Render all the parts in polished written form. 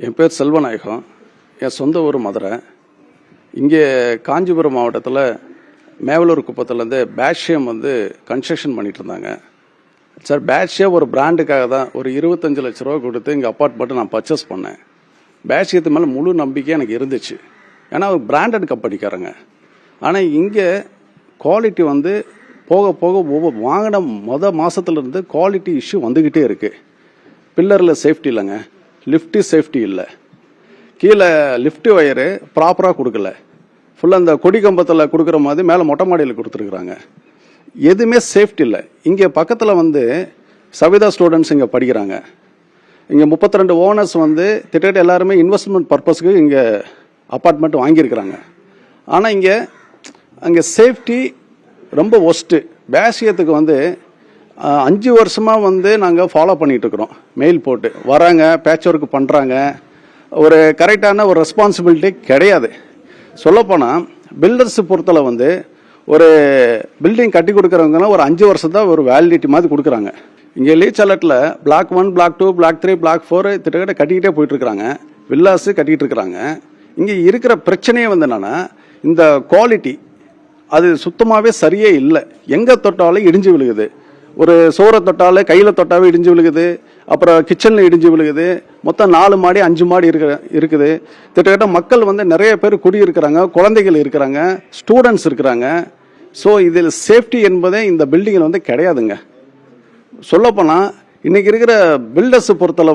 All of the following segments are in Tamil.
என் பேர் செல்வநாயகம். என் சொந்த ஊர் மதுரை. இங்கே காஞ்சிபுரம் மாவட்டத்தில் மேவலூர் குப்பத்துலேருந்து பேட்ஷியம் கன்ஸ்ட்ரக்ஷன் பண்ணிட்டு இருந்தாங்க. சார், பேட்ஷியம் ஒரு பிராண்டுக்காக தான் ஒரு 25 லட்ச ரூபா கொடுத்து இங்கே அப்பார்ட்மெண்ட்டு நான் பர்ச்சேஸ் பண்ணேன். பேட்ஷியத்து மேலே முழு நம்பிக்கை எனக்கு இருந்துச்சு. ஏன்னா அது பிராண்டட் கம்பெனிக்காரங்க. ஆனால் இங்கே குவாலிட்டி போக போக ஒவ்வொரு வாங்கின மாதத்துலேருந்து குவாலிட்டி இஷ்யூ வந்துக்கிட்டே இருக்குது. பில்லரில் சேஃப்டி இல்லைங்க, லிஃப்ட்டு சேஃப்டி இல்லை, கீழே லிஃப்ட் ஒயரு ப்ராப்பராக கொடுக்கல, ஃபுல்லாக அந்த கொடி கம்பத்தில் கொடுக்குற மாதிரி மேலே மொட்டை மாடியில் கொடுத்துருக்குறாங்க. எதுவுமே சேஃப்டி இல்லை. இங்கே பக்கத்தில் சவிதா ஸ்டூடெண்ட்ஸ் இங்கே படிக்கிறாங்க. இங்கே 32 ஓனர்ஸ் திட்டத்தட்ட எல்லாருமே இன்வெஸ்ட்மெண்ட் பர்பஸ்க்கு இங்கே அப்பார்ட்மெண்ட் வாங்கியிருக்கிறாங்க. ஆனால் அங்கே சேஃப்டி ரொம்ப ஒஸ்ட்டு. பேட்ஷியத்துக்கு 5 வருஷமாக நாங்கள் ஃபாலோ பண்ணிகிட்டு இருக்கிறோம். மெயில் போட்டு வராங்க, பேட்ச் ஒர்க் பண்ணுறாங்க. ஒரு கரெக்டான ஒரு ரெஸ்பான்சிபிலிட்டி கிடையாது. சொல்லப்போனால் பில்டர்ஸ் பொறுத்தல ஒரு பில்டிங் கட்டி கொடுக்குறவங்கன்னா ஒரு 5 வருஷம் தான் ஒரு வேலிடிட்டி மாதிரி கொடுக்குறாங்க. இங்கே லீச் அலர்ட்டில் பிளாக் 1, பிளாக் 2, பிளாக் 3, பிளாக் 4 திட்டத்தட்ட கட்டிக்கிட்டே போயிட்டுருக்குறாங்க. வில்லாஸு கட்டிகிட்டு இருக்கிறாங்க. இங்கே இருக்கிற பிரச்சனையே என்னன்னா இந்த குவாலிட்டி அது சுத்தமாகவே சரியே இல்லை. எங்கே தொட்டாலும் இடிஞ்சு விழுகுது. ஒரு சோறை தொட்டாலும் கையில் தொட்டாவே இடிஞ்சு விழுகுது. அப்புறம் கிச்சனில் இடிஞ்சு விழுகுது. மொத்தம் 4 மாடி 5 மாடி இருக்குது. திட்டத்தட்ட மக்கள் நிறைய பேர் குடியிருக்கிறாங்க, குழந்தைகள் இருக்கிறாங்க, ஸ்டூடெண்ட்ஸ் இருக்கிறாங்க. ஸோ இதில் சேஃப்டி என்பதே இந்த பில்டிங்கில் கிடையாதுங்க. சொல்லப்போனால் இன்றைக்கி இருக்கிற பில்டர்ஸ் பொறுத்தல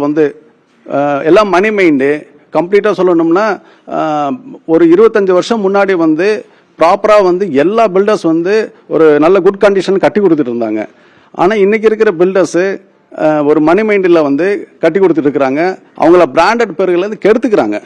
எல்லாம் மணி மைண்டு. கம்ப்ளீட்டாக சொல்லணும்னா ஒரு 25 வருஷம் முன்னாடி ப்ராப்பராக எல்லா பில்டர்ஸ் ஒரு நல்ல குட் கண்டிஷன் கட்டி கொடுத்துட்டு இருந்தாங்க. ஆனால் இன்றைக்கி இருக்கிற பில்டர்ஸு ஒரு மணி மைண்டில் கட்டி கொடுத்துட்டு இருக்கிறாங்க. அவங்கள பிராண்டட் பேர்களை கெடுத்துக்கிறாங்க.